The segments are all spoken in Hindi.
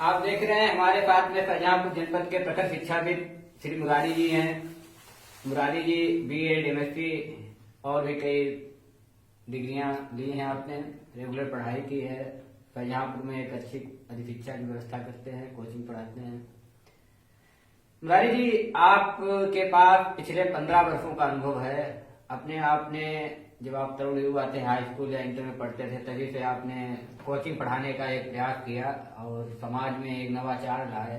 आप देख रहे हैं हमारे साथ में शाहजहांपुर जनपद के प्रखर शिक्षाविद श्री मुरारी जी हैं। मुरारी जी बीएड, एमएससी और भी कई डिग्रियां ली हैं आपने, रेगुलर पढ़ाई की है। शाहजहांपुर में एक अच्छी अधिशिक्षा की व्यवस्था करते हैं, कोचिंग पढ़ाते हैं। मुरारी जी, आपके पास पिछले 15 वर्षों का अनुभव है। अपने आपने जब आप तरुण युवा थे, हाई स्कूल या इंटर में पढ़ते थे, तभी से आपने कोचिंग पढ़ाने का एक प्रयास किया और समाज में एक नवाचार लाए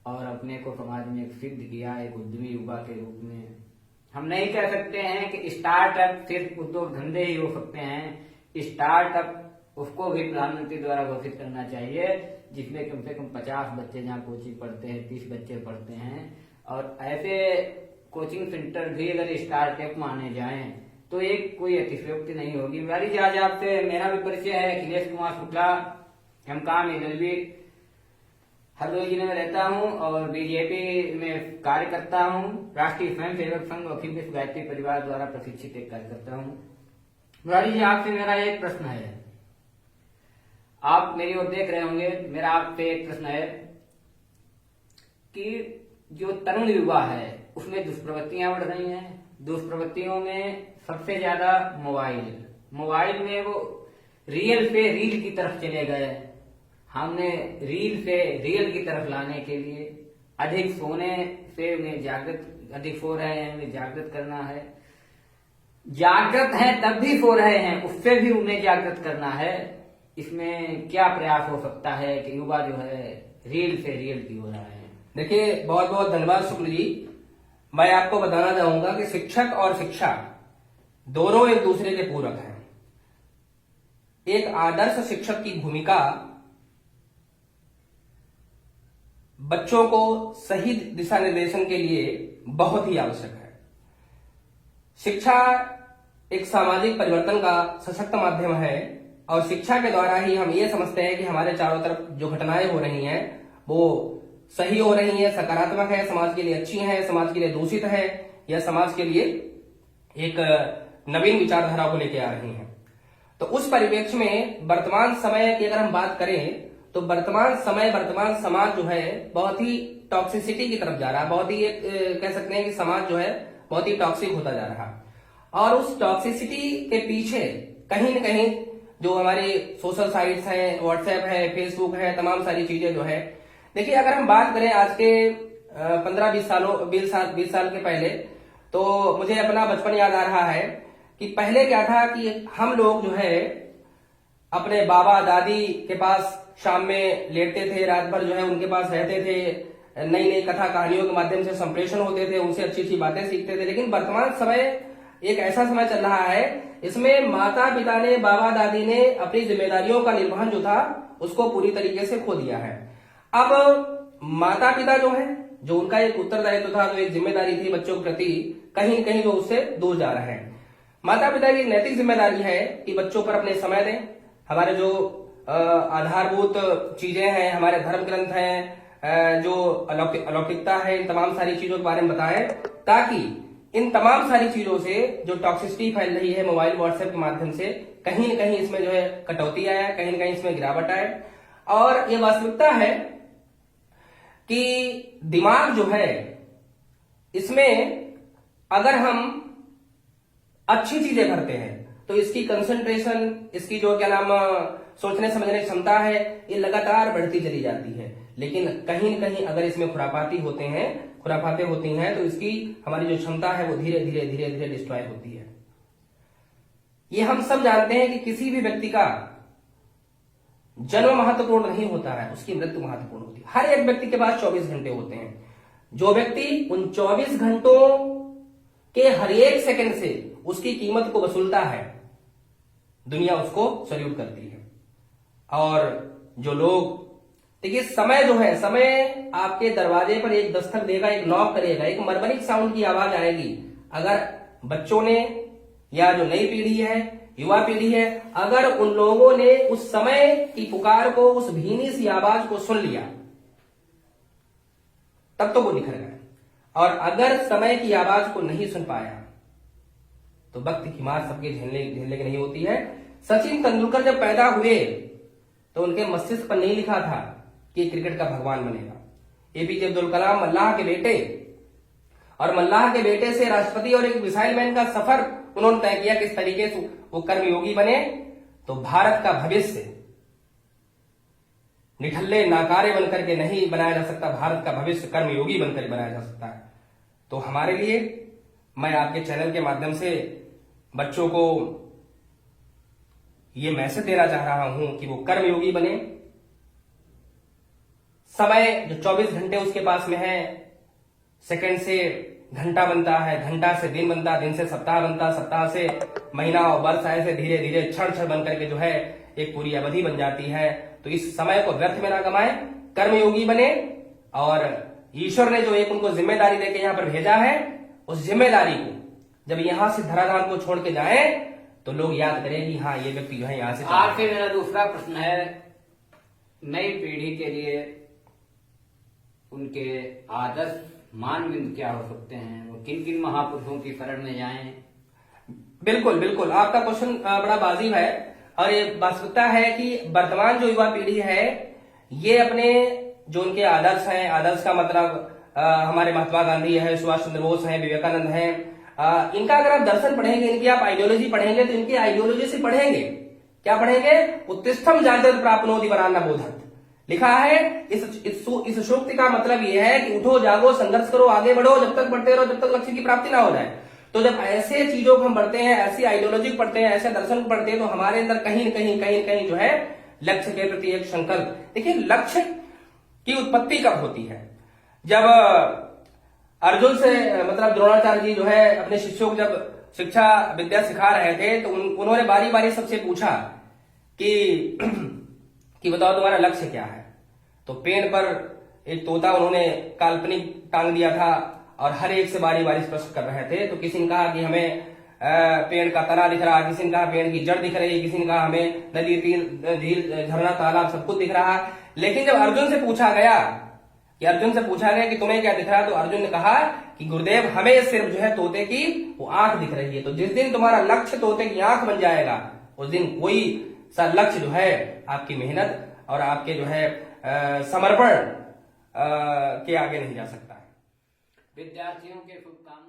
और अपने को समाज में एक सिद्ध किया एक उद्यमी युवा के रूप में। हम नहीं कह सकते हैं कि स्टार्टअप सिर्फ उद्योग धंधे ही हो सकते हैं। स्टार्टअप उसको भी प्रधानमंत्री द्वारा घोषित करना चाहिए जिसमें कम से कम 50 बच्चे जहाँ कोचिंग पढ़ते हैं, 30 बच्चे पढ़ते हैं। और ऐसे कोचिंग सेंटर भी अगर स्टार्टअप माने जाएं तो एक कोई अतिशयोक्ति नहीं होगी। मुरारी जी, आज आपसे मेरा भी परिचय है। अखिलेश कुमार शुक्ला, एमकॉम एलएलबी हरदोई जिले में रहता हूँ और बीजेपी में कार्य करता हूँ। राष्ट्रीय स्वयं सेवक संघ अखिल विश्व गायत्री परिवार द्वारा प्रशिक्षित एक कार्यकर्ता हूँ। मुरारी जी, आपसे मेरा एक प्रश्न है। आप मेरी ओर देख रहे होंगे। मेरा आपसे एक प्रश्न है कि जो तरुण युवा है उसमें दुष्प्रवृत्तियां बढ़ रही हैं। दुष्प्रवृत्तियों में सबसे ज्यादा मोबाइल में वो रियल से रील की तरफ चले गए। हमने रील से रियल की तरफ लाने के लिए अधिक सोने से उन्हें अधिक सो रहे हैं, उन्हें जागृत करना है। जागृत है तब भी सो रहे हैं, उससे भी उन्हें जागृत करना है। इसमें क्या प्रयास हो सकता है कि युवा जो है रील से रियल की हो रहा है? देखिए, बहुत बहुत धन्यवाद शुक्ल जी। मैं आपको बताना चाहूंगा कि शिक्षक और शिक्षा दोनों एक दूसरे के पूरक हैं। एक आदर्श शिक्षक की भूमिका बच्चों को सही दिशा निर्देशन के लिए बहुत ही आवश्यक है। शिक्षा एक सामाजिक परिवर्तन का सशक्त माध्यम है और शिक्षा के द्वारा ही हम ये समझते हैं कि हमारे चारों तरफ जो घटनाएं हो रही हैं वो सही हो रही है, सकारात्मक है, समाज के लिए अच्छी है, समाज के लिए दूषित है या समाज के लिए एक नवीन विचारधारा को लेकर आ रही हैं। तो उस परिप्रेक्ष्य में वर्तमान समय की अगर हम बात करें तो वर्तमान समाज जो है बहुत ही टॉक्सिसिटी की तरफ जा रहा है। बहुत ही कह सकते हैं कि समाज जो है बहुत ही टॉक्सिक होता जा रहा है और उस टॉक्सिसिटी के पीछे कहीं न कहीं जो हमारी सोशल साइट्स हैं, व्हाट्सएप है, फेसबुक है, तमाम सारी चीजें जो है। देखिए, अगर हम बात करें आज के 15-20 साल के पहले, तो मुझे अपना बचपन याद आ रहा है कि पहले क्या था कि हम लोग जो है अपने बाबा दादी के पास शाम में लेटते थे, रात भर जो है उनके पास रहते थे, नई नई कथा कहानियों के माध्यम से संप्रेषण होते थे, उनसे अच्छी अच्छी बातें सीखते थे। लेकिन वर्तमान समय एक ऐसा समय चल रहा है, इसमें माता पिता ने, बाबा दादी ने अपनी जिम्मेदारियों का निर्वहन जो था उसको पूरी तरीके से खो दिया है। अब माता पिता जो है, जो उनका एक उत्तरदायित्व था, जो एक जिम्मेदारी थी बच्चों के प्रति, कहीं न कहीं जो उससे दूर जा रहे हैं। माता पिता की नैतिक जिम्मेदारी है कि बच्चों पर अपने समय दें। हमारे जो आधारभूत चीजें हैं, हमारे धर्म ग्रंथ हैं, जो अलौकिकता है, इन तमाम सारी चीजों के बारे में बताएं ताकि इन तमाम सारी चीजों से जो टॉक्सिसिटी फैल रही है मोबाइल व्हाट्सएप के माध्यम से, कहीं न कहीं इसमें जो है कटौती आए, कहीं न कहीं इसमें गिरावट आए। और ये वास्तविकता है कि दिमाग जो है इसमें अगर हम अच्छी चीजें करते हैं तो इसकी कंसंट्रेशन, इसकी जो क्या नाम सोचने समझने की क्षमता है, ये लगातार बढ़ती चली जाती है। लेकिन कहीं न कहीं अगर इसमें खुरापातें होती हैं तो इसकी हमारी जो क्षमता है वो धीरे धीरे डिस्ट्रॉय होती है। ये हम सब जानते हैं कि किसी भी व्यक्ति का जन्म महत्वपूर्ण नहीं होता है, उसकी मृत्यु महत्वपूर्ण होती है। हर एक व्यक्ति के पास 24 घंटे होते हैं। जो व्यक्ति उन 24 घंटों के हर एक सेकंड से उसकी कीमत को वसूलता है, दुनिया उसको सल्यूट करती है। और जो लोग, देखिए, समय जो है, समय आपके दरवाजे पर एक दस्तक देगा, एक नॉक करेगा, एक मर्मरिक साउंड की आवाज आएगी। अगर बच्चों ने या जो नई पीढ़ी है, युवा पीढ़ी है, अगर उन लोगों ने उस समय की पुकार को, उस भीनी सी आवाज को सुन लिया, तब तो वो निखर गए। और अगर समय की आवाज को नहीं सुन पाया तो वक्त की मार सबके झेलने की नहीं होती है। सचिन तेंदुलकर जब पैदा हुए तो उनके मस्तिष्क पर नहीं लिखा था कि क्रिकेट का भगवान बनेगा। एपीजे अब्दुल कलाम मल्लाह के बेटे, और मल्लाह के बेटे से राष्ट्रपति और एक मिसाइल मैन का सफर उन्होंने तय किया किस तरीके से वो कर्मयोगी बने। तो भारत का भविष्य निठल्ले नाकारे बनकर के नहीं बनाया जा सकता, भारत का भविष्य कर्मयोगी बनकर बनाया जा सकता है। तो हमारे लिए मैं आपके चैनल के माध्यम से बच्चों को ये मैसेज देना चाह रहा हूं कि वो कर्मयोगी बने। समय जो 24 घंटे उसके पास में है, सेकंड से घंटा बनता है, घंटा से दिन बनता है, दिन से सप्ताह बनता, सप्ताह से महीना और वर्ष ऐसे धीरे धीरे क्षण क्षण बनकर के जो है एक पूरी अवधि बन जाती है। तो इस समय को व्यर्थ में ना गमाएं, कर्मयोगी बने। और ईश्वर ने जो एक उनको जिम्मेदारी देकर यहां पर भेजा है, उस जिम्मेदारी को जब यहां से धराधाम को छोड़ के जाए तो लोग याद करें कि हाँ ये व्यक्ति जो है यहां से। आपसे मेरा दूसरा प्रश्न है, नई पीढ़ी के लिए उनके आदर्श मानदंड क्या हो सकते हैं, वो किन किन महापुरुषों की शरण में जाएं? बिल्कुल बिल्कुल, आपका क्वेश्चन बड़ा वाजिब है। और ये वास्तविकता है कि वर्तमान जो युवा पीढ़ी है ये अपने जो उनके आदर्श हैं, आदर्श का मतलब हमारे महात्मा गांधी है, सुभाष चंद्र बोस है, विवेकानंद है, इनका अगर आप दर्शन पढ़ेंगे, इनकी आप आइडियोलॉजी पढ़ेंगे तो इनकी आइडियोलॉजी से पढ़ेंगे, क्या पढ़ेंगे? उत्तिष्ठम जागृत प्राप्नोति वरान्ना बोधत। लिखा है इस सूक्ति का मतलब यह है कि उठो जागो, संघर्ष करो, आगे बढ़ो, जब तक बढ़ते रहो जब तक लक्ष्य की प्राप्ति ना हो जाए। तो जब ऐसे चीजों को हम पढ़ते हैं, ऐसी आइडियोलॉजी पढ़ते हैं, ऐसे दर्शन को पढ़ते हैं, तो हमारे अंदर कहीं न कहीं जो है लक्ष्य के प्रति एक संकल्प। देखिए लक्ष्य की उत्पत्ति कब होती है? जब अर्जुन से मतलब द्रोणाचार्य जी जो है अपने शिष्यों को जब शिक्षा विद्या सिखा रहे थे तो उन्होंने बारी बारी सबसे पूछा कि बताओ तुम्हारा लक्ष्य क्या है। तो पेड़ पर एक तोता उन्होंने काल्पनिक टांग दिया था और हर एक से बारी बारी प्रश्न कर रहे थे। तो किसी ने कहा कि हमें पेड़ का तना दिख रहा, किसी ने कहा पेड़ की जड़ दिख रही, किसी ने कहा हमें नदी, झील, झरना, तालाब सब कुछ दिख रहा। लेकिन जब अर्जुन से पूछा गया कि तुम्हें क्या दिख रहा, तो अर्जुन ने कहा कि गुरुदेव हमें सिर्फ जो है तोते की वो आंख दिख रही है। तो जिस दिन तुम्हारा लक्ष्य तोते की आंख बन जाएगा उस दिन कोई सा लक्ष्य जो है आपकी मेहनत और आपके जो है समर्पण के आगे नहीं जा सकता है। विद्यार्थियों के शुभकामनाएं।